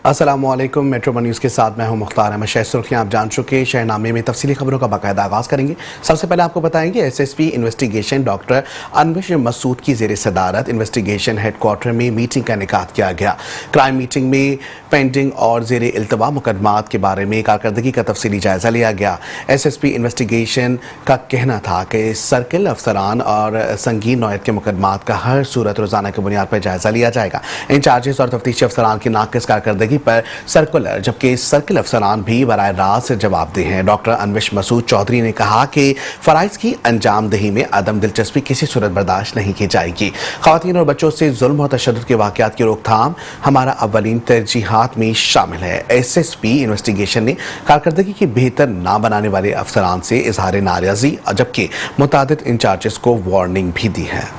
अस्सलामुअलैकुम। Metro one news के साथ मैं हूं मुख्तार अहमद। शहर सुर्खियां आप जान चुके। शहरनामे में तफसीली खबरों का बाकायदा आगाज़ करेंगे। सबसे पहले आपको बताएंगे एसएसपी इन्वेस्टिगेशन डॉक्टर अनविश मसूद की ज़ेर सदारत इन्वेस्टिगेशन हेडक्वार्टर में मीटिंग का इनेकाद किया गया। क्राइम मीटिंग में पेंडिंग और ज़ेर इल्तवा मुकदमात के बारे में कारकर्दगी का तफसीली जायज़ा लिया गया। एसएसपी इन्वेस्टिगेशन का कहना था कि सर्किल अफसरान और संगीन नौयत के मुकदमात का हर सूरत रोज़ाना की बुनियाद पर जायज़ा लिया जाएगा। इंचार्जेस और तफ्तीशी अफसरान की नाकिस कारकर्दगी पर सर्कुलर, जबकि सर्किल अफसरान भी बराह रास्त जवाबदेह हैं। डॉक्टर अनविश मसूद चौधरी ने कहा कि फराइज की अंजामदही में अदम दिलचस्पी किसी सूरत बर्दाश्त नहीं की जाएगी। खवातीन और बच्चों से जुल्म और तशद्दुद के वाक़यात की रोकथाम हमारा अव्वलीन तरजीहात में शामिल है। एसएसपी इन्वेस्टिगेशन ने कारकर्दगी की बेहतर ना बनाने वाले अफसरान से इजहार नाराज़गी जबकि मुतादिद इंचार्जेस को वार्निंग भी दी है।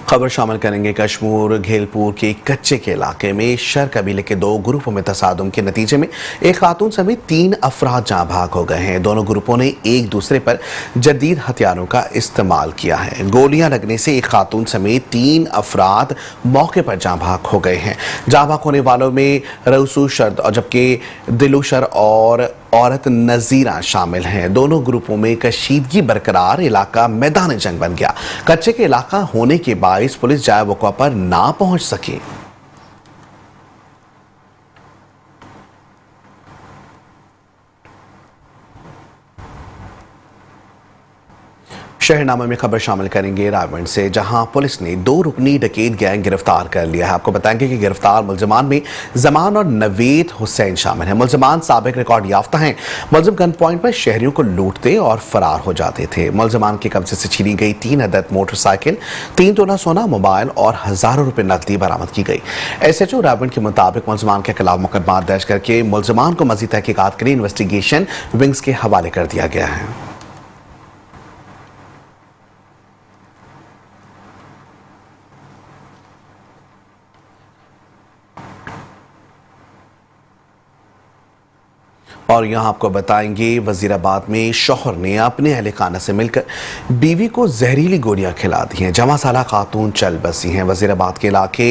खबर शामिल करेंगे कश्मीर घेलपुर के कच्चे के इलाके में शर कबीले के दो ग्रुपों में तसादुम के नतीजे में एक खातून समेत 3 अफराद जाँ भाग हो गए हैं। दोनों ग्रुपों ने एक दूसरे पर जदीद हथियारों का इस्तेमाल किया है। गोलियां लगने से एक खातून समेत 3 अफराद मौके पर जाँ भाग हो गए हैं। जाँ भाग होने वालों में रऊसू शर्द और जबकि दिलुशर और औरत नजीरा शामिल हैं। दोनों ग्रुपों में कशीदगी बरकरार, इलाका मैदान जंग बन गया। कच्चे के इलाका होने के बायस पुलिस जाए वक़्वा पर ना पहुंच सकी। शहरनामा में खबर शामिल करेंगे रायगढ़ से, जहां पुलिस ने 2 रुकनी डकैत गैंग गिरफ्तार कर लिया है। आपको बताएंगे कि गिरफ्तार मुलजमान में जमान और नवेद हुसैन शामिल हैं। मुलजमान साबिक रिकॉर्ड याफ्ता हैं। मुलजिम गन पॉइंट पर शहरियों को लूटते और फरार हो जाते थे। मुलजमान के कब्जे से छीनी गई 3 अदद मोटरसाइकिल, 3 तोला सोना, मोबाइल और हजारों रुपए नकदी बरामद की गई। एसएचओ रायगढ़ के मुताबिक मुलजमान के खिलाफ मुकदमा दर्ज करके मुलजमान को मजीद तहकीकात के लिए इन्वेस्टिगेशन विंग्स के हवाले कर दिया गया है। और यहाँ आपको बताएंगे वजीराबाद में शौहर ने अपने अहले खाना से मिलकर बीवी को जहरीली गोलियां खिला दी हैं। जमा साला खातून चल बसी हैं। वजीराबाद के इलाके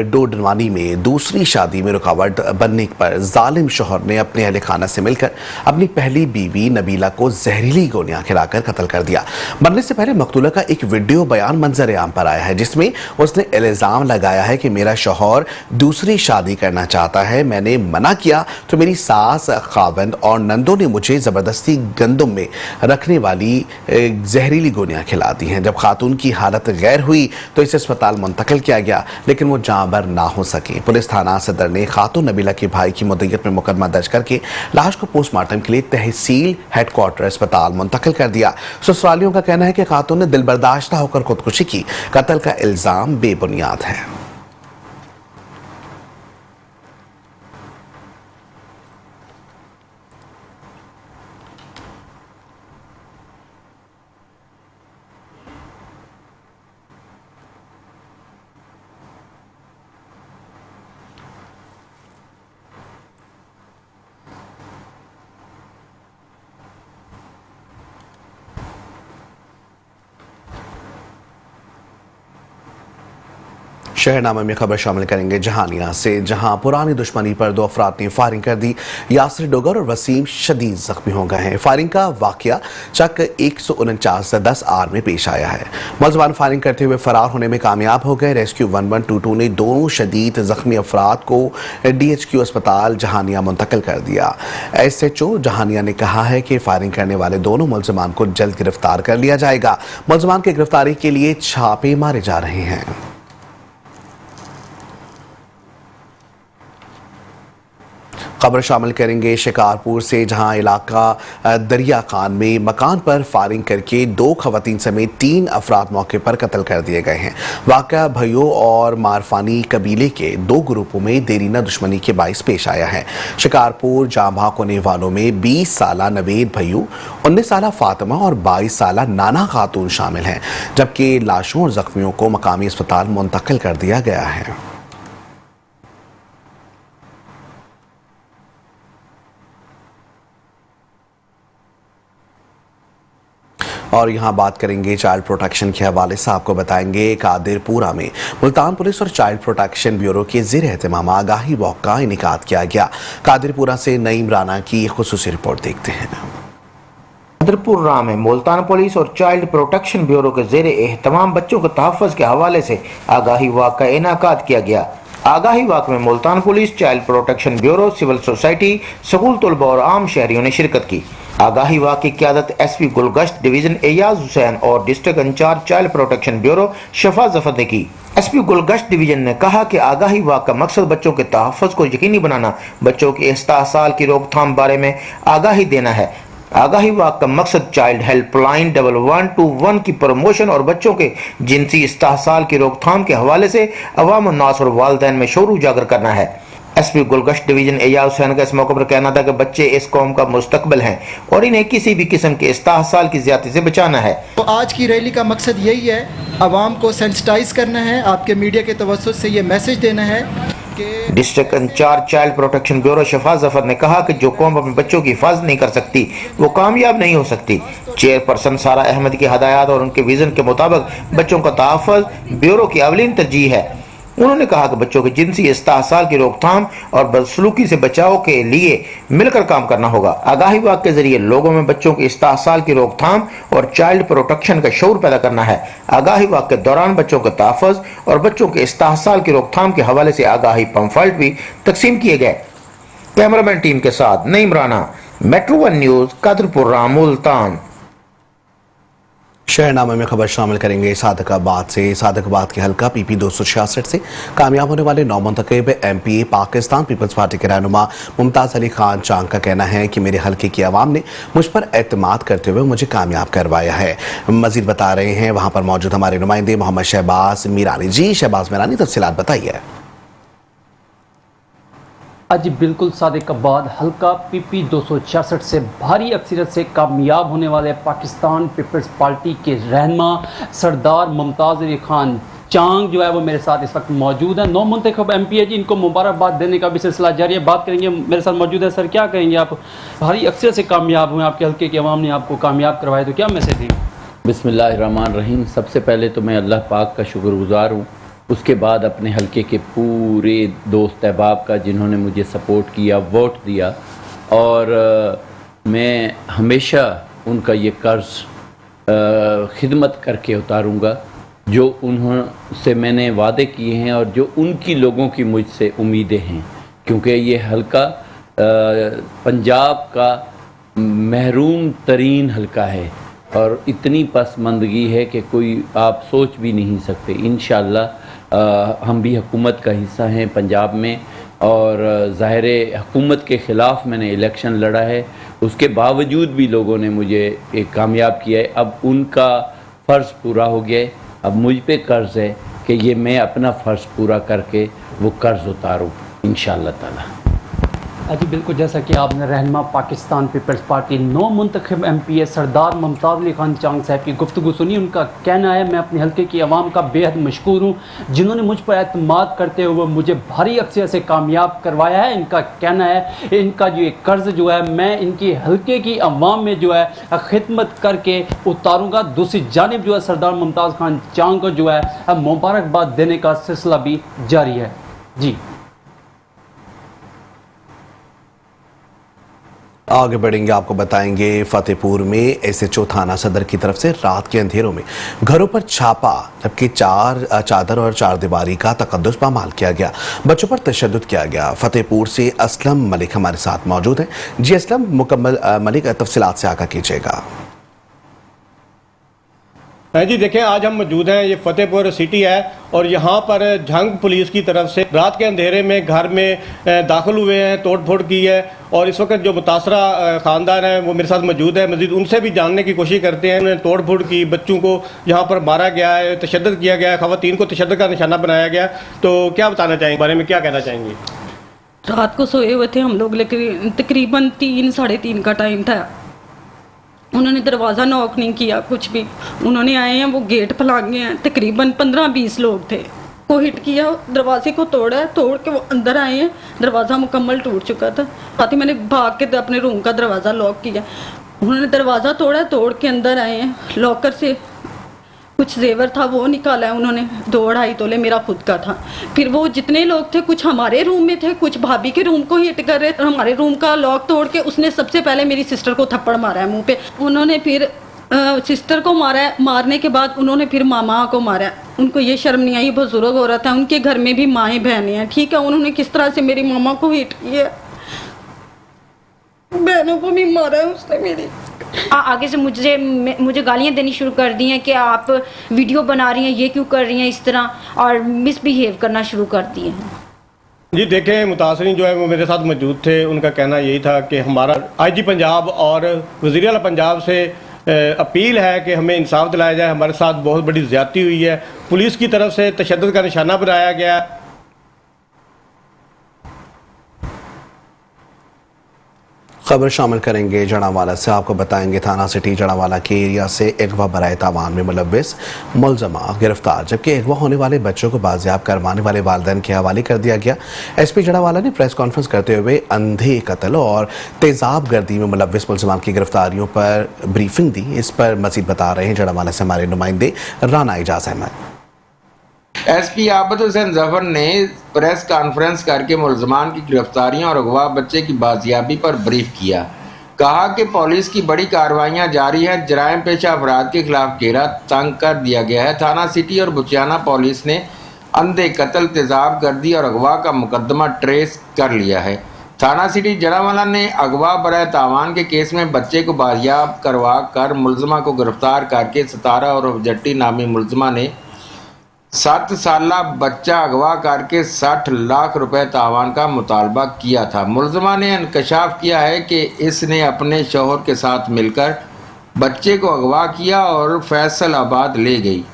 डोडनवानी में दूसरी शादी में रुकावट बनने पर जालिम शौहर ने अपने अहले खाना से मिलकर अपनी पहली बीवी नबीला को जहरीली गोलियां खिलाकर कत्ल कर दिया। मरने से पहले मकतूला का एक वीडियो बयान मंजर आम पर आया है, जिसमें उसने इल्जाम लगाया है कि मेरा शौहर दूसरी शादी करना चाहता है, मैंने मना किया तो मेरी सास, खावंद और नंदों ने मुझे जबरदस्ती गंदम में रखने वाली जहरीली गोलियां खिला दी हैं। जब खातून की हालत गैर हुई तो इसे अस्पताल मुंतकिल किया गया, लेकिन वो जांबर ना हो सके। पुलिस थाना सदर ने खातून नबीला के भाई की मुद्दत में मुकदमा दर्ज करके लाश को पोस्टमार्टम के लिए तहसील हेडक्वार्टर अस्पताल मुंतकिल कर दिया। ससुरालियों का कहना है कि खातून ने दिल बर्दाश्ता होकर खुदकुशी की। कत्ल का इल्जाम बेबुनियाद है। शहरनामे में खबर शामिल करेंगे जहानिया से, जहां पुरानी दुश्मनी पर 2 अफराद ने फायरिंग कर दी। यासिर डोगर और वसीम शदीद जख्मी हो गए हैं। फायरिंग का वाकया चक 149-10 आर में पेश आया है। मुलजमान फायरिंग करते हुए फरार होने में कामयाब हो गए। रेस्क्यू 1122 ने दोनों शदीद जख्मी अफराद को DHQ अस्पताल जहानिया मुंतकिल कर दिया। SHO जहानिया ने कहा है कि फायरिंग करने वाले दोनों मुलजमान को जल्द गिरफ्तार कर लिया जाएगा। मुलजमान की गिरफ्तारी के लिए छापे मारे जा रहे हैं। खबर शामिल करेंगे शिकारपुर से, जहां इलाका दरिया खान में मकान पर फायरिंग करके 2 खवातीन समेत 3 अफराद मौके पर कत्ल कर दिए गए हैं। वाक़या भैयो और मारफानी कबीले के 2 ग्रुपों में देरीना दुश्मनी के बाइस पेश आया है। शिकारपुर जाँ भाग होने वालों में 20 साला नवेद भैयू, 19 साला फातिमा और 22 साला नाना खातून शामिल हैं, जबकि लाशों और जख्मियों को मकामी अस्पताल मुंतकिल कर दिया गया है। और यहाँ बात करेंगे चाइल्ड प्रोटेक्शन के हवाले से। आपको बताएंगे कादिरपुरा में मुल्तान पुलिस और चाइल्ड प्रोटेक्शन ब्यूरो के ज़ेर एहतमाम आगाही वॉक का इनेकाद किया गया। कादिरपुरा से नईम राना की खुसूसी रिपोर्ट देखते हैं। कादिरपुरा में मुल्तान पुलिस और चाइल्ड प्रोटेक्शन ब्यूरो के ज़ेर एहतमाम बच्चों के तहफ़्फ़ुज़ के हवाले से आगाही वॉक का इनेकाद किया गया। आगाही वॉक में Multan police, child protection bureau, civil society, school तलबा और आम शहरियों ने शिरकत की। आगाही वॉक की क़यादत एसपी गुलगश्त डिवीज़न एयाज हुसैन और district in charge child protection bureau Shafa Zafar ने की। एसपी गुलगश्त डिवीज़न ने कहा कि आगाही वॉक का मकसद बच्चों के तहफ़्फ़ुज़ को यकीनी बनाना, बच्चों के इस्तेहसाल की रोकथाम बारे में आगाही देना है। आगाही वॉक का मकसद चाइल्ड हेल्पलाइन 1121 की प्रमोशन और बच्चों के जिनसी इस्तेहसाल की रोकथाम के हवाले से अवाम उन्नास और वालिदैन में शऊर उजागर करना है। एसपी गुलगश्त डिवीजन एयाज हुसैन का इस मौके पर कहना था कि बच्चे इस कौम का मुस्तकबिल हैं और इन्हें किसी भी किस्म के इस्तेहसाल की ज्यादती से बचाना है। तो आज की रैली का मकसद यही है, अवाम को सेंसिटाइज करना है, आपके मीडिया के तवज्जुह से ये मैसेज देना है कि district in charge child protection bureau Shafa Zafar ने कहा कि जो कौम अपने बच्चों की हिफाजत नहीं कर सकती वो कामयाब नहीं हो सकती। चेयरपर्सन सारा अहमद की हदायत और उनके विजन के मुताबिक बच्चों का तहफ़्फ़ुज़ ब्यूरो की अवलीन तरजीह है। उन्होंने कहा कि बच्चों के जिनसी इस्तेहसाल की रोकथाम और बदसलूकी से बचाव के लिए मिलकर काम करना होगा। आगाही वॉक के जरिए लोगों में बच्चों के इस्तेहसाल की रोकथाम और चाइल्ड प्रोटेक्शन का शऊर पैदा करना है। आगाही वॉक के दौरान बच्चों के तहफ़्फ़ुज़ और बच्चों के इस्तेहसाल की रोकथाम के हवाले से आगाही पम्फलेट भी तकसीम किए गए। कैमरामैन टीम के साथ नईम राना, मेट्रो 1 न्यूज़, कादिरपुरा, मुल्तान। शहरनामे में खबर शामिल करेंगे सादकाबाद से। सादकाबाद के हल्का पीपी 266 से कामयाब होने वाले नौमुंतखब एमपीए पाकिस्तान पीपल्स पार्टी के रहनुमा मुमताज़ अली खान चांग का कहना है कि मेरे हल्के की आवाम ने मुझ पर एतमाद करते हुए मुझे कामयाब करवाया है। मजीद बता रहे हैं वहां पर मौजूद हमारे नुमाइंदे मोहम्मद शहबाज मीरानी। जी शहबाज मीरानी, तफसीलात बताइए। आज बिल्कुल सादिकाबाद हल्का पीपी 266 से भारी अक्सरियत से कामयाब होने वाले पाकिस्तान पीपल्स पार्टी के रहनुमा सरदार मुमताज़ अली खान चांग जो है वो मेरे साथ इस वक्त मौजूद है। नौमुंतखब एमपीए जी, इनको मुबारकबाद देने का भी सिलसिला जारी है। बात करेंगे, मेरे साथ मौजूद है। सर, क्या कहेंगे आप? भारी अक्सरियत से कामयाब हुए, आपके हल्के की आवाम ने आपको कामयाब करवाया, तो क्या मैसेज देंगे? बिस्मिल्लाहिर्रहमानिर्रहीम। सबसे पहले तो मैं अल्लाह पाक का शुक्रगुज़ार हूँ, उसके बाद अपने हलके के पूरे दोस्त अहबाब का जिन्होंने मुझे सपोर्ट किया, वोट दिया, और मैं हमेशा उनका ये कर्ज़ खिदमत करके उतारूँगा जो उन्होंने मैंने वादे किए हैं और जो उनकी लोगों की मुझसे उम्मीदें हैं, क्योंकि ये हलका पंजाब का महरूम तरीन हलका है और इतनी पसमंदगी है कि कोई आप सोच भी नहीं सकते। इंशाअल्लाह हम भी हुकूमत का हिस्सा हैं पंजाब में, और ज़ाहिर हुकूमत के ख़िलाफ़ मैंने इलेक्शन लड़ा है, उसके बावजूद भी लोगों ने मुझे एक कामयाब किया है। अब उनका फ़र्ज़ पूरा हो गया है, अब मुझ पे कर्ज़ है कि ये मैं अपना फ़र्ज़ पूरा करके वो कर्ज़ उतारूँ इंशाअल्लाह ताला। जी बिल्कुल, जैसा कि आपने रहनुमा पाकिस्तान पीपल्स पार्टी नौमुंतखब एमपीए सरदार मुमताज़ अली खान चांग साहब की गुफ्तगू सुनी। उनका कहना है, मैं अपने हल्के की आवाम का बेहद मशकूर हूँ जिन्होंने मुझ पर एतमाद करते हुए मुझे भारी अक्सरियत से कामयाब करवाया है। इनका कहना है, इनका जो एक कर्ज़ जो है मैं इनकी हल्के की आवाम में जो है खिदमत करके उतारूँगा। दूसरी जानिब जो है सरदार मुमताज़ खान चांग को जो है मुबारकबाद देने का सिलसिला भी जारी है। जी आगे बढ़ेंगे, आपको बताएंगे फतेहपुर में एसएचओ थाना सदर की तरफ से रात के अंधेरों में घरों पर छापा, जबकि चादर और चार दीवारी का तकद्दुस पामाल किया गया, बच्चों पर तशद्दुद किया गया। फतेहपुर से असलम मलिक हमारे साथ मौजूद हैं। जी असलम मुकम्मल मलिक, तफसीलात से आगाह कीजिएगा। जी देखें, आज हम मौजूद हैं, ये फतेहपुर सिटी है और यहाँ पर झंग पुलिस की तरफ से रात के अंधेरे में घर में दाखिल हुए हैं, तोड़ फोड़ की है, और इस वक्त जो मुतासरा ख़ानदान है वो मेरे साथ मौजूद है। मज़ीद उनसे भी जानने की कोशिश करते हैं। उन्होंने तोड़ फोड़ की, बच्चों को यहाँ पर मारा गया है, तशद्दुद किया गया है, ख़वातीन को तशद्दुद का निशाना बनाया गया। तो क्या बताना चाहेंगे, बारे में क्या कहना चाहेंगे? रात को सोए हुए थे हम लोग, लेकिन तकरीबन 3 साढ़े 3 का टाइम था। उन्होंने दरवाज़ा नॉक नहीं किया कुछ भी, उन्होंने आए हैं, वो गेट फलांगे हैं, तकरीबन 15-20 लोग थे, को हिट किया, दरवाजे को तोड़ा है, तोड़ के वो अंदर आए हैं, दरवाज़ा मुकम्मल टूट चुका था। साथ ही मैंने भाग के अपने रूम का दरवाज़ा लॉक किया, उन्होंने दरवाज़ा तोड़ा, तोड़ के अंदर आए हैं, लॉकर से कुछ जेवर था वो निकाला है उन्होंने, 2-2.5 तोले मेरा खुद का था। फिर वो जितने लोग थे, कुछ हमारे रूम में थे, कुछ भाभी के रूम को हिट कर रहे थे। हमारे रूम का लॉक तोड़ के उसने सबसे पहले मेरी सिस्टर को थप्पड़ मारा है मुंह पे। उन्होंने फिर सिस्टर को मारा है, मारने के बाद उन्होंने फिर मामा को मारा है। उनको ये शर्म नहीं आई, बुजुर्ग औरत है, उनके घर में भी माएँ बहनें हैं, ठीक है। उन्होंने किस तरह से मेरी मामा को हिट किया, बहनों को भी मारा है उसने मेरी। आगे से मुझे गालियाँ देनी शुरू कर दी हैं कि आप वीडियो बना रही हैं, ये क्यों कर रही हैं इस तरह, और मिसबिहेव करना शुरू कर दिए हैं। जी देखें, मुतासरीन जो है वो मेरे साथ मौजूद थे। उनका कहना यही था कि हमारा IG पंजाब और वज़ीर आला पंजाब से अपील है कि हमें इंसाफ दिलाया जाए। हमारे साथ बहुत बड़ी ज़्यादती हुई है, पुलिस की तरफ से तशद्दुद का निशाना बनाया गया। खबर शामिल करेंगे जड़ावाला से। आपको बताएंगे थाना सिटी जड़ावाला के एरिया से अगवा बराए तावान में मुलव्विस मुलजमा गिरफ्तार, जबकि अगवा होने वाले बच्चों को बाजियाब करवाने वाले वालिदैन के हवाले कर दिया गया। SP जड़ावाला ने प्रेस कॉन्फ्रेंस करते हुए अंधे कत्ल और तेजाब गर्दी में मुलव्विस मुलजमान की गिरफ्तारियों पर ब्रीफिंग दी। इस पर मजीद बता रहे हैं जड़ावाला से हमारे नुमाइंदे राना एजाज अहमद। SP आबद हुसैन जफर ने प्रेस कॉन्फ्रेंस करके मुलजमान की गिरफ्तारियों और अगवा बच्चे की बाजियाबी पर ब्रीफ किया। कहा कि पुलिस की बड़ी कार्रवाइयां जारी हैं, जराइम पेशा अफराद के खिलाफ घेरा तंग कर दिया गया है। थाना सिटी और बुचियाना पुलिस ने अंधे कत्ल, तेजाब गर्दी और अगवा का मुकदमा ट्रेस कर लिया है। थाना सिटी जड़ावाला ने अगवा बराए तावान के केस में बच्चे को बाजियाब करवा कर मुलजमा को गिरफ्तार करके सतारा और जट्टी नामी मुलजमा ने 7 साला बच्चा अगवा करके 60 लाख रुपए तावान का मुतालबा किया था। मुलजमा ने इंकशाफ किया है कि इसने अपने शौहर के साथ मिलकर बच्चे को अगवा किया और फैसलाबाद ले गई।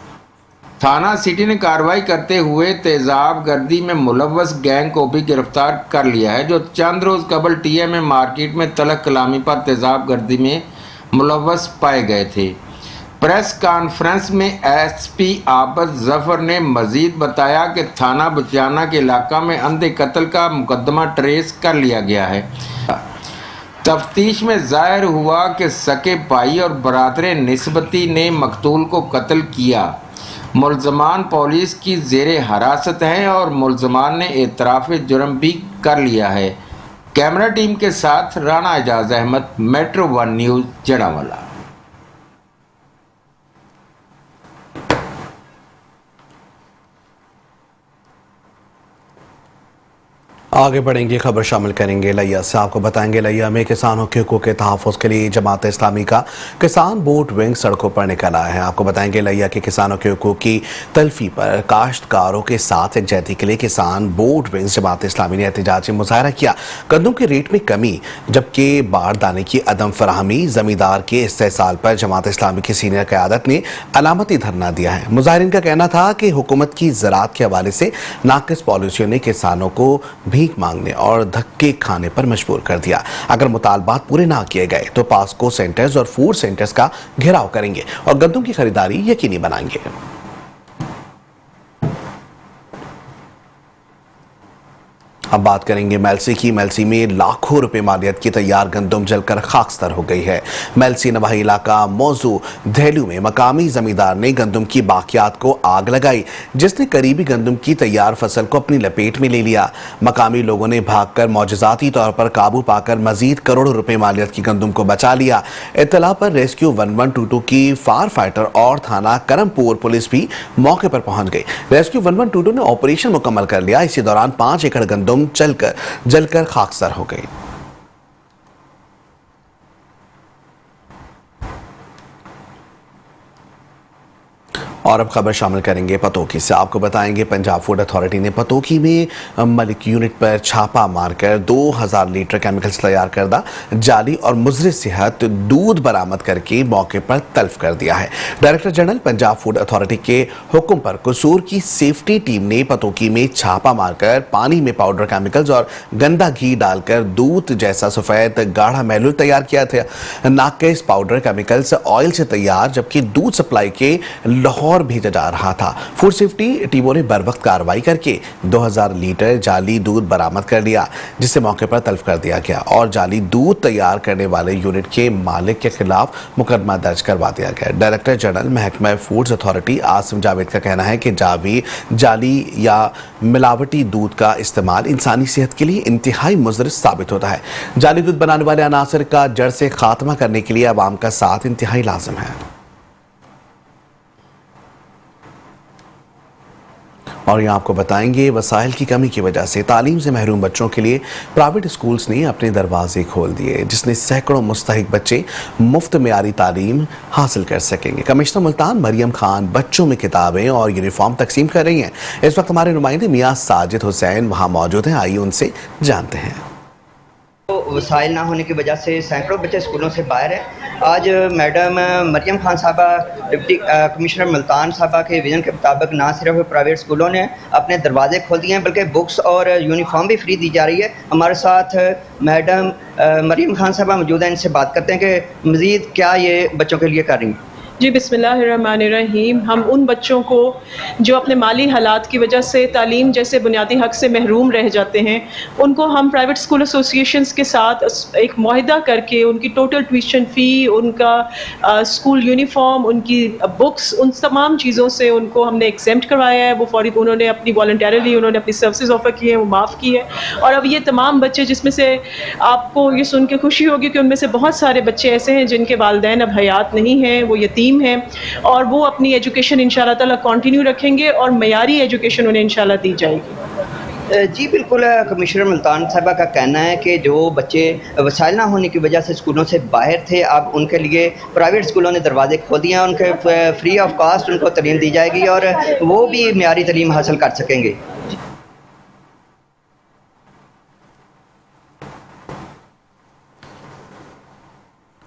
थाना सिटी ने कार्रवाई करते हुए तेजाब गर्दी में मुलव्वस गैंग को भी गिरफ्तार कर लिया है, जो चंद रोज़ कबल TMA मार्केट में तलक कलामी पर तेजाब गर्दी में मुलव्वस पाए गए थे। प्रेस कॉन्फ्रेंस में SP आबद जफर ने मजीद बताया कि थाना बुचियाना के इलाका में अंधे कत्ल का मुकदमा ट्रेस कर लिया गया है। तफ्तीश में जाहिर हुआ कि सके भाई और बरादर निस्बती ने मकतूल को कत्ल किया। मुलजमान पुलिस की ज़ेरे हिरासत हैं और मुलजमान ने एतराफ़ जुर्म भी कर लिया है। कैमरा टीम के साथ राना एजाज अहमद, मेट्रो 1 न्यूज़ जड़ावाला। आगे बढ़ेंगे, खबर शामिल करेंगे लिया से। आपको बताएंगे लिया में किसानों के हकूक़ के तहफ़्फ़ुज़ के लिए जमात इस्लामी का किसान वोट विंग सड़कों पर निकल आया है। आपको बताएंगे लिया के किसानों के हकूक़ की तलफी पर काश्तकारों के साथ यकजहती के लिए किसान वोट विंग जमात इस्लामी ने एहतजाजी मुजाहरा किया। गंदम के रेट में कमी, जबकि बारदाने की अदम फराहमी, जमींदार के इस्तेहसाल पर जमात इस्लामी की सीनियर क़यादत ने अलामती धरना दिया है। मुजाहिरीन का कहना था कि हुकूमत की ज़राअत के हवाले से नाक़िस पॉलिसियों ने किसानों को भीख मांगने और धक्के खाने पर मजबूर कर दिया। अगर मुतालबात पूरे ना किए गए तो पास्को सेंटर्स और फूड सेंटर्स का घेराव करेंगे और गंदम की खरीदारी यकीनी बनाएंगे। अब बात करेंगे मेलसी की। मेलसी में लाखों रुपए मालियत की तैयार गंदम जलकर खाकस्तर हो गई है। मेलसी नवाही इलाका मौजू धेलू में मकामी जमींदार ने गंदम की बाकियात को आग लगाई, जिसने करीबी गंदम की तैयार फसल को अपनी लपेट में ले लिया। मकामी लोगों ने भागकर मौजज़ाती तौर पर काबू पाकर मजीद करोड़ों रुपए मालियत की गंदम को बचा लिया। इत्तला पर रेस्क्यू 1122 की फायर फाइटर और थाना करमपुर पुलिस भी मौके पर पहुंच गई। रेस्क्यू 1122 ने ऑपरेशन मुकम्मल कर लिया। इसी दौरान 5 एकड़ गंदम जलकर खाकस्तर हो गई। और अब खबर शामिल करेंगे पतोकी से। आपको बताएंगे पंजाब फूड अथॉरिटी ने पतोकी में मलिक यूनिट पर छापा मारकर 2000 लीटर केमिकल्स तैयार करदा जाली और मुज़र सेहत दूध बरामद करके मौके पर तल्फ कर दिया है। Director general Punjab food authority के हुक्म पर कसूर की सेफ्टी टीम ने पतोकी में छापा मारकर पानी में पाउडर केमिकल्स और गंदा घी डालकर दूध जैसा सफ़ेद गाढ़ा महलूल तैयार किया था। नाक़िस पाउडर केमिकल्स ऑयल से तैयार, जबकि दूध सप्लाई के लाहौर और भेजा जा रहा था। फूड सेफ्टी टीमों ने बर वक्त कार्रवाई करके 2000 लीटर जाली दूध बरामद कर लिया, जिसे मौके पर तल्फ कर दिया गया और जाली दूध तैयार करने वाले यूनिट के मालिक के खिलाफ मुकदमा दर्ज करवा दिया गया। डायरेक्टर जनरल महकमा फूड्स अथॉरिटी आसिम जावेद का कहना है कि जाली या मिलावटी दूध का इस्तेमाल इंसानी सेहत के लिए इंतहाई मुज़र साबित होता है। जाली दूध बनाने वाले अनासर का जड़ से खात्मा करने के लिए अवाम का साथ इंतहाई लाजिम है। और यहाँ आपको बताएंगे, वसाइल की कमी की वजह से तालीम से महरूम बच्चों के लिए प्राइवेट स्कूल्स ने अपने दरवाजे खोल दिए, जिसने सैकड़ों मुस्तहिक बच्चे मुफ्त मेयारी तालीम हासिल कर सकेंगे। कमिश्नर मुल्तान मरियम खान बच्चों में किताबें और यूनिफॉर्म तकसीम कर रही हैं। इस वक्त हमारे नुमाइंदे मियाँ साजिद हुसैन वहाँ मौजूद हैं, आइए उनसे जानते हैं। वसाइल ना होने की वजह से सैकड़ों बच्चे स्कूलों से बाहर हैं। आज मैडम मरियम खान साहबा डिप्टी कमिश्नर मुल्तान साहबा के विजन के मुताबिक ना सिर्फ प्राइवेट स्कूलों ने अपने दरवाजे खोल दिए हैं, बल्कि बुक्स और यूनिफॉर्म भी फ्री दी जा रही है। हमारे साथ मैडम मरियम खान साहबा मौजूद हैं, इनसे बात करते हैं कि मज़ीद क्या ये बच्चों के लिए कर रही हैं। जी बिस्मिल्लाहिर्रहमानिर्रहीम। हम उन बच्चों को जो अपने माली हालात की वजह से तालीम जैसे बुनियादी हक़ से महरूम रह जाते हैं, उनको हम प्राइवेट स्कूल एसोसिएशंस के साथ एक मुआहिदा करके उनकी टोटल ट्यूशन फ़ी, उनका स्कूल यूनिफॉर्म, उनकी बुक्स, उन तमाम चीज़ों से उनको हमने एग्जेम्प्ट करवाया है। वो फौरी उन्होंने अपनी वॉलंटियरली उन्होंने अपनी सर्विसेज ऑफ़र की है, वो माफ़ की है। और अब ये तमाम बच्चे, जिसमें से आपको ये सुन के खुशी होगी कि उनमें से बहुत सारे बच्चे ऐसे हैं जिनके वालिदैन अब हयात नहीं हैं, वो यतीम हैं, और वो अपनी एजुकेशन इंशाल्लाह ताला कंटिन्यू रखेंगे और मयारी एजुकेशन उन्हें इंशाल्लाह दी जाएगी। जी बिल्कुल, कमिश्नर मुल्तान साहबा का कहना है कि जो बच्चे वसाइल ना होने की वजह से स्कूलों से बाहर थे, अब उनके लिए प्राइवेट स्कूलों ने दरवाजे खोल दिए हैं। उनके फ्री ऑफ कास्ट उनको तालीम दी जाएगी और वो भी मयारी तालीम हासिल कर सकेंगे।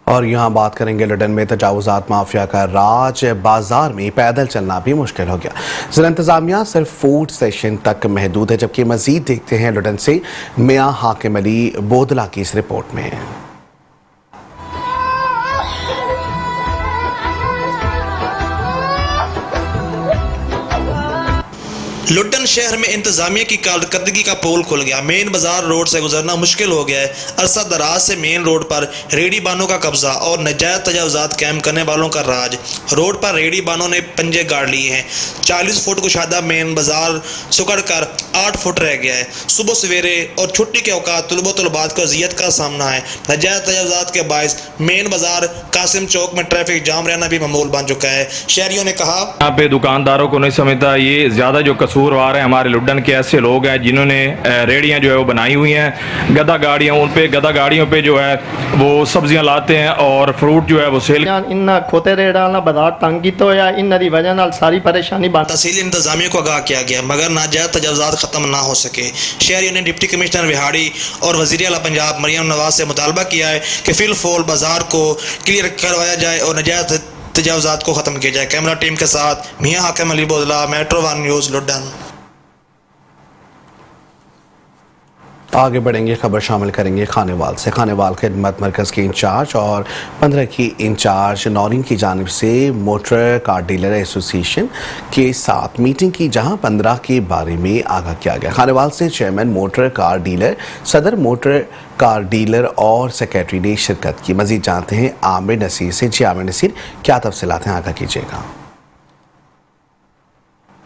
और यहाँ बात करेंगे लंदन में तजावुज़ात माफिया का राज, बाजार में पैदल चलना भी मुश्किल हो गया। ज़िला इंतज़ामिया सिर्फ फूड सेशन तक महदूद है, जबकि मज़ीद देखते हैं लंदन से मियाँ हाकिम अली बोदला की इस रिपोर्ट में। लुटन शहर में इंतजामिया की कारकर्दगी का पोल खुल गया। मेन बाजार रोड से गुजरना मुश्किल हो गया है। अरसा दराज से मेन रोड पर रेडी बानों का कब्जा और नजायज तजावुजात कैम करने वालों का राज। रोड पर रेडी बानों ने पंजे गाड़ लिए हैं। 40 फुट कुशादा मेन बाजार सुकड़ कर 8 फुट रह गया है। सुबह सवेरे और छुट्टी के औकात तलबात को अजियत का सामना है। नजायज तजावुजात के बायस मेन बाजार कासिम चौक में ट्रैफिक जाम रहना भी मामूल बन चुका है। शहरियों ने कहा, यहाँ पे दुकानदारों को नहीं समझता, ये ज्यादा जो कसूरवार है हमारे लुड्डन के ऐसे लोग हैं जिन्होंने रेडियां जो है वो बनाई हुई हैं, गदा गाड़ियां, उन पे गदा गाड़ियों पे जो है वो सब्जियां लाते हैं और फ्रूट जो है वो सेल इन्ना खोते रेड़ा ना बाजार तंगी तो या इन दी वजह नाल सारी परेशानी बन। तहसील इंतजामिया को आगाह किया गया मगर नाजायज तजावुजात खत्म ना हो सके। शहरियों ने डिप्टी कमिश्नर विहाड़ी और वज़ीर आला पंजाब मरियम नवाज से मुतालबा किया है कि फिल फोल बाजार को क्लियर करवाया जाए और नाजायज तजावुजात को खत्म किया जाए। कैमरा टीम के साथ मियाँ हाकिम अली बोदला, मेट्रो 1 न्यूज़ लुड्डन। आगे बढ़ेंगे, खबर शामिल करेंगे खानेवाल से। खानेवाल खिदमत मरकज़ के इंचार्ज और 15 की इंचार्ज नौरीन की जानिब से मोटर कार डीलर एसोसिएशन के साथ मीटिंग की, जहां 15 के बारे में आगाह किया गया। खानेवाल से चेयरमैन मोटर कार डीलर, सदर मोटर कार डीलर और सेक्रेटरी ने शिरकत की। मजीद जानते हैं आमिर नसीर से। जी आमिर नसीर, क्या तफसीलात हैं, आगाह कीजिएगा।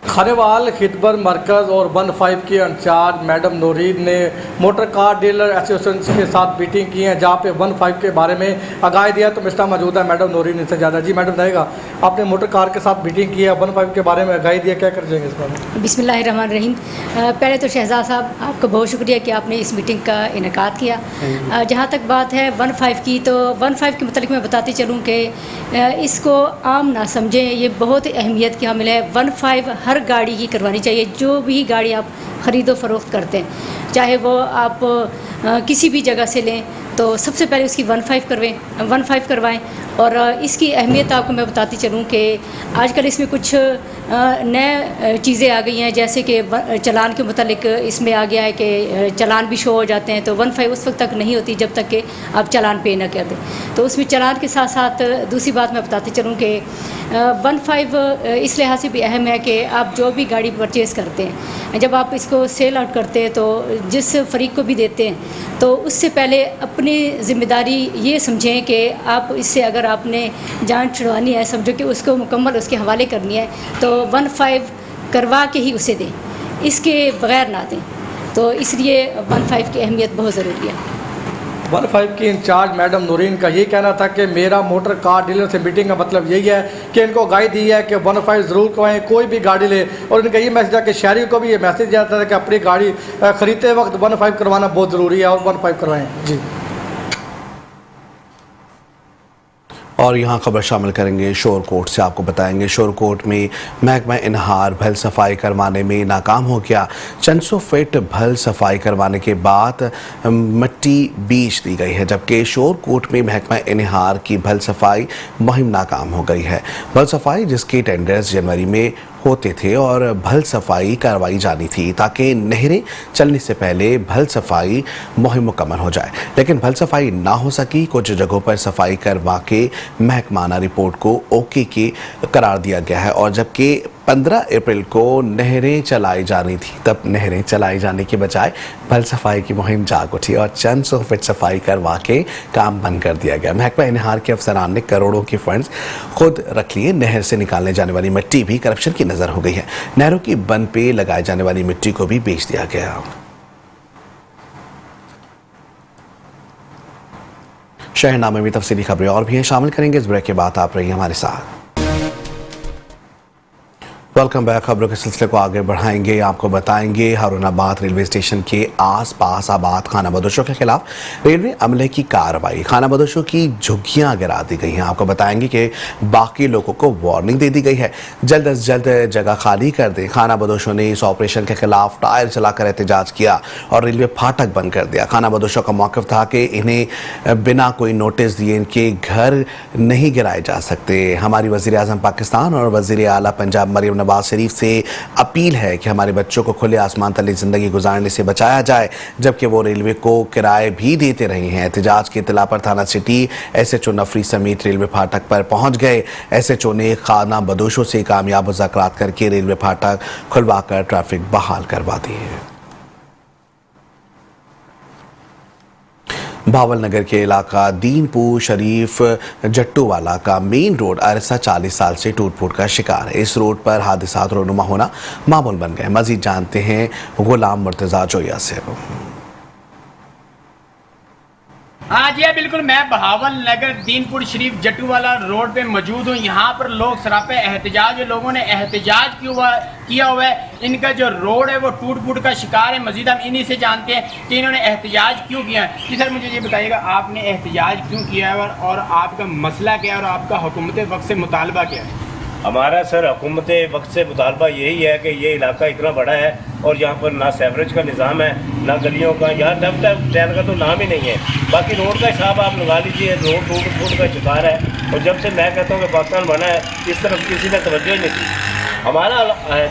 खानेवाल खिदमत मरकज़ और 15 की इंचार्ज मैडम नौरीन ने मोटर कार डीलर एसोसिएशन के साथ मीटिंग की है, जहाँ पे 15 के बारे में आगाही दिया। तो मिस्टर मौजूद है मैडम नौरीन इनसे ज़्यादा। जी मैडम, रहेगा आपने मोटर कार के साथ मीटिंग की है, 15 के बारे में आगाही दिया, क्या कर जाएंगे इस बारे में? बिस्मिल्लाहिर्रहमानिर्रहीम। पहले तो शहजाद साहब आपका बहुत शुक्रिया कि आपने इस मीटिंग का इनेकाद किया। जहाँ तक बात है 15 की, तो 15 के मतलब मैं बताती चलूँ कि इसको आम ना समझें, ये बहुत अहमियत की हामिल है। 15 हर गाड़ी की करवानी चाहिए। जो भी गाड़ी आप ख़रीदो फरोख्त करते हैं, चाहे वो आप किसी भी जगह से लें, तो सबसे पहले उसकी 1.5 करवाएं। और इसकी अहमियत आपको मैं बताती चलूँ कि आजकल इसमें कुछ नए चीज़ें आ गई हैं, जैसे कि चालान के मुतालिक इसमें आ गया है कि चालान भी शो हो जाते हैं। तो 1.5 उस वक्त तक नहीं होती जब तक कि आप चालान पे ना कर दें। तो उसमें चालान के साथ साथ दूसरी बात मैं बताती चलूँ कि 1.5 इस लिहाज से भी अहम है कि आप जो भी गाड़ी परचेज़ करते हैं, जब आप इसको सेल आउट करते हैं तो जिस फरीक को भी देते हैं तो उससे पहले अपनी ज़िम्मेदारी ये समझें कि आप इससे अगर आपने जान छुड़वानी है, समझो कि उसको मुकम्मल उसके हवाले करनी है, तो 1.5 करवा के ही उसे दें, इसके बगैर ना दें। तो इसलिए 1.5 की अहमियत बहुत ज़रूरी है। 1.5 की इंचार्ज मैडम नूरीन का ये कहना था कि मेरा मोटर कार डीलर से मीटिंग का मतलब यही है कि इनको गाय दी है कि 1.5 ज़रूर करवाएं, कोई भी गाड़ी ले। और इनका ये मैसेज है कि शहरी को भी ये मैसेज जाता था कि अपनी गाड़ी ख़रीदते वक्त 1.5 करवाना बहुत ज़रूरी है और 1.5 करवाएं जी। और यहाँ खबर शामिल करेंगे शोरकोट से। आपको बताएंगे शोरकोट में महकमा इनहार भल सफाई करवाने में नाकाम हो गया। चंद सौ फीट भल सफाई करवाने के बाद मिट्टी बेच दी गई है, जबकि शोरकोट में महकमा इनहार की भल सफाई मुहिम नाकाम हो गई है। भल सफाई जिसके टेंडर्स जनवरी में होते थे और भल सफाई करवाई जानी थी ताकि नहरें चलने से पहले भल सफाई मुहिम मुकम्मल हो जाए, लेकिन भल सफाई ना हो सकी। कुछ जगहों पर सफाई करवा के महकमाना रिपोर्ट को ओके के करार दिया गया है और जबकि 15 अप्रैल को नहरें चलाई जानी थी, तब नहरें चलाई जाने के बजाय भल सफाई की मुहिम जाग उठी और चंद सौ फीट सफाई करवा के काम बंद कर दिया गया। महकमा इनहार के अफसरान ने करोड़ों के फंड्स खुद रख लिए। नहर से निकालने जाने वाली मिट्टी भी करप्शन की नजर हो गई है। नहरों की बंद पे लगाए जाने वाली मिट्टी को भी बेच दिया गया। शहरनामे में तफसीली खबरें और भी हैं, शामिल करेंगे इस ब्रेक के बाद। आप रहिए हमारे साथ। Welcome back. खबरों के सिलसिले को आगे बढ़ाएंगे। आपको बताएंगे हारूनाबाद रेलवे स्टेशन के आसपास आबाद खानाबदोशों के खिलाफ रेलवे अमले की कार्रवाई। खानाबदोशों की झुग्गियां गिरा दी गई हैं। आपको बताएंगे कि बाकी लोगों को वार्निंग दे दी गई है, जल्द अज जल्द जगह खाली कर दें। खानाबदोशों ने इस ऑपरेशन के खिलाफ टायर चलाकर एहतजाज किया और रेलवे फाटक बंद कर दिया। खानाबदोशों का मौक़िफ़ था कि इन्हें बिना कोई नोटिस दिए इनके घर नहीं गिराए जा सकते। हमारी वज़ीर आज़म पाकिस्तान और वज़ीर आला पंजाब मरियम नवाज शरीफ से अपील है कि हमारे बच्चों को खुले आसमान तले ज़िंदगी गुजारने से बचाया जाए, जबकि वो रेलवे को किराए भी देते रहे हैं। एहतजाज की इत्तला पर थाना सिटी SHO नफरी समेत रेलवे फाटक पर पहुंच गए। SHO ने खानाबदोशों से कामयाब मुज़ाकरात करके रेलवे फाटक खुलवाकर ट्रैफिक बहाल करवा दी है। भावल नगर के इलाका दीनपुर शरीफ जट्टूवाला का मेन रोड अरसा 40 साल से टूट फूट का शिकार है। इस रोड पर हादसात रोनुमा होना मामूल बन गए। मजीद जानते हैं गुलाम मुर्तज़ा जोया से। हाँ जी बिल्कुल, मैं बहावल नगर दीनपुर शरीफ जट्टूवाला रोड पे मौजूद हूँ। यहाँ पर लोग सरापे एहतजाज, लोगों ने एहतजाज किया हुआ है। इनका जो रोड है वो टूट फूट का शिकार है। मजीद हम इन्हीं से जानते हैं कि इन्होंने एहतजाज क्यों किया है। जी सर, मुझे ये बताइएगा आपने एहतजाज क्यों किया है और आपका मसला क्या है और आपका हुकूमत वक्त से मुतालबा क्या है? हमारा सर हुकूमत वक्त से मुतालबा यही है कि ये इलाका इतना बड़ा है और यहाँ पर ना सेवरेज का निज़ाम है, ना गलियों का, यहाँ डब ट्रेन का तो नाम ही नहीं है। बाकी रोड का हिसाब आप लगा लीजिए, रोड टूट फूट का शिकार है। और जब से मैं कहता हूँ कि पाकिस्तान बना है, इस तरफ किसी ने तवज्जो ही नहीं दी। हमारा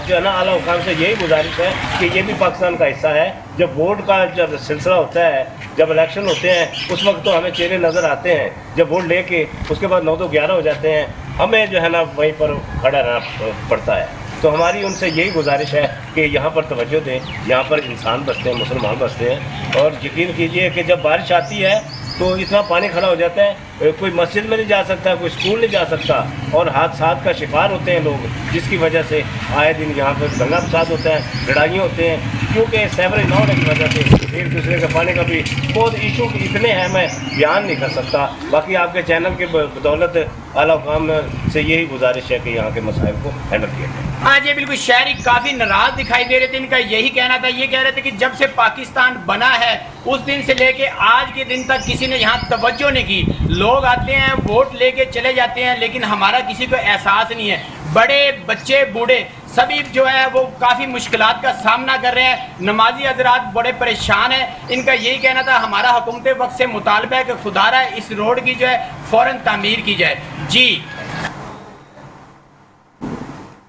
जो है ना आला हुकाम से यही गुजारिश है कि ये भी पाकिस्तान का हिस्सा है। जब वोट का जब सिलसिला होता है, जब इलेक्शन होते हैं, उस वक्त तो हमें चेहरे नज़र आते हैं। जब वोट लेके उसके बाद 9 तो 11 हो जाते हैं, हमें जो है ना वहीं पर खड़ा रहना पड़ता है। तो हमारी उनसे यही गुजारिश है कि यहाँ पर तवज्जो दें। यहाँ पर इंसान बसते हैं, मुसलमान बसते हैं। और यकीन कीजिए कि जब बारिश आती है तो इतना पानी खड़ा हो जाता है, कोई मस्जिद में नहीं जा सकता, कोई स्कूल नहीं जा सकता और हादसात का शिकार होते हैं लोग, जिसकी वजह से आए दिन यहाँ पर दंगा फसाद होता है, लड़ाइयाँ होते हैं। क्योंकि सेवरेज ना होने की वजह से एक दूसरे के पानी का भी बहुत इशू इतने हैं, मैं बयान नहीं कर सकता। बाकी आपके चैनल के बदौलत आला हुकाम से यही गुजारिश है कि यहाँ के मसाइल को हैंडल किया जाए। हाँ जी बिल्कुल, शहरी काफ़ी नाराज दिखाई दे रहे थे। इनका यही कहना था, ये कह रहे थे कि जब से पाकिस्तान बना है उस दिन से लेके आज के दिन तक किसी ने यहाँ तवज्जो नहीं की। लोग आते हैं, वोट लेके चले जाते हैं, लेकिन हमारा किसी को एहसास नहीं है। बड़े बच्चे बूढ़े सभी जो है वो काफ़ी मुश्किलात का सामना कर रहे हैं। नमाजी हजरात बड़े परेशान हैं। इनका यही कहना था, हमारा हुकूमत वक्त से मुतालबा है कि खुदारा इस रोड की जो है फ़ौरन तामीर की जाए। जी।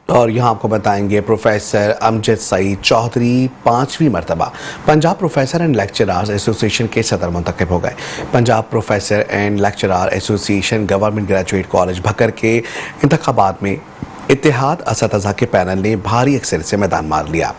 और यहाँ आपको बताएंगे प्रोफेसर अमजद सईद चौधरी 5वीं मरतबा Punjab professor and lecturers association के सदर मुंतखब हो गए। Punjab professor and lecturer association government graduate college Bhakkar के इंतखाबात में इत्तेहाद असतज़ा के पैनल ने भारी अक्सर से मैदान मार लिया।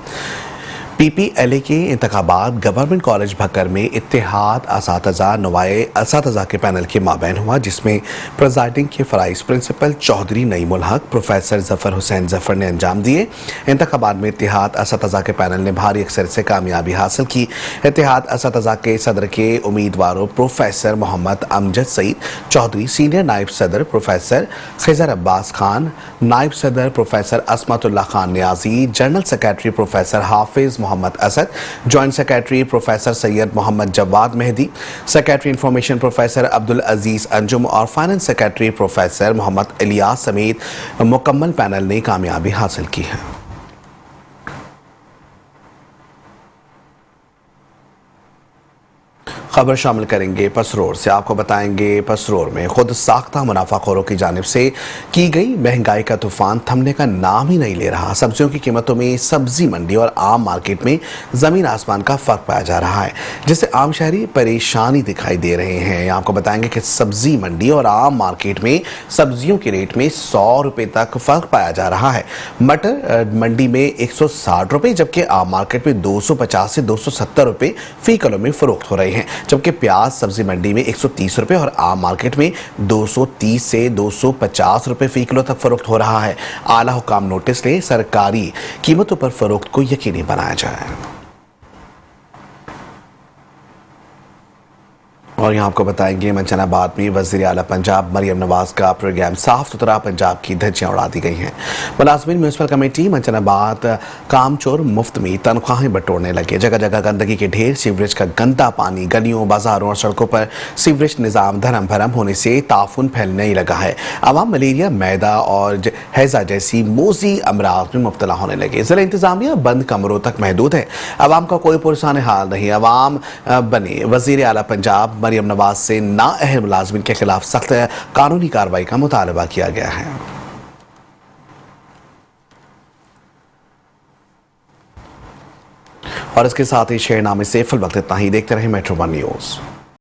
PPLA के इंतखाबात गवर्नमेंट कॉलेज भक्कर में इत्तेहाद असतज़ा नुमाए असतज़ा के पैनल के माबैन हुआ, जिसमें प्रेजाइडिंग के फ़राइज़ प्रिंसिपल चौधरी नईमुल हक प्रोफेसर जफ़र हुसैन जफ़र ने अंजाम दिए। इंतखाबात में इत्तेहाद असतज़ा के पैनल ने भारी अक्सर से कामयाबी हासिल की। इत्तेहाद असतज़ा के सदर के उम्मीदवारों प्रोफेसर मोहम्मद अमजद सईद चौधरी, सीनियर नायब सदर प्रोफेसर खिज़र अब्बास खान, नायब सदर professor Asmatullah Khan Niazi, general secretary professor Hafiz Mohammad Asad, joint secretary professor Syed Mohammad Jawad Mehdi, secretary information professor Abdul Aziz Anjum और finance secretary professor Mohammad Ilyas समेत मुकम्मल पैनल ने कामयाबी हासिल की है। खबर शामिल करेंगे पसरोर से। आपको बताएंगे पसरोर में खुद साख्ता मुनाफाखोरों की जानिब से की गई महंगाई का तूफान थमने का नाम ही नहीं ले रहा। सब्जियों की कीमतों में सब्जी मंडी और आम मार्केट में ज़मीन आसमान का फ़र्क पाया जा रहा है, जिससे आम शहरी परेशानी दिखाई दे रहे हैं। आपको बताएंगे कि सब्जी मंडी और आम मार्केट में सब्जियों के रेट में 100 रुपये तक फ़र्क पाया जा रहा है। मटर मंडी में 160 रुपये जबकि आम मार्केट में 250 से 270 रुपये फ़ी किलो में फ़रोख्त हो रहे हैं, जबकि प्याज सब्जी मंडी में 130 रुपये और आम मार्केट में 230 से 250 रुपये फ़ी किलो तक फ़रोख्त हो रहा है। आला हुकाम नोटिस ले सरकारी कीमतों पर फ़रोख्त को यकीनी बनाया जाए। और यहाँ आपको बताएंगे मंचनाबाद में वज़ीर आला पंजाब मरियम नवाज का प्रोग्राम साफ सुथरा पंजाब की धज्जियाँ उड़ा दी गई हैं। मुलाजमीन म्यूनसिपल कमेटी मंचनाबाद कामचोर मुफ्त में तनख्वाहें बटोरने लगे। जगह जगह गंदगी के ढेर, सीवरेज का गंदा पानी, गलियों बाजारों और सड़कों पर सीवरेज निज़ाम धर्म भरम होने से ताफुन फैलने ही लगा है। आवाम मलेरिया, मैदा और हैज़ा जैसी मोजी अमराज में मुब्तला होने लगे। ज़िला इंतज़ामिया बंद कमरों तक महदूद है। आवाम का कोई पुरसान हाल नहीं। आवाम बने वज़ीर आला पंजाब मरियम नवाज से नाअहल मुलाजमिन के खिलाफ सख्त कानूनी कार्रवाई का मुतालबा किया गया है। और इसके साथ ही शेरनामे से फिल वक्त इतना ही। देखते रहे मेट्रो 1 न्यूज़।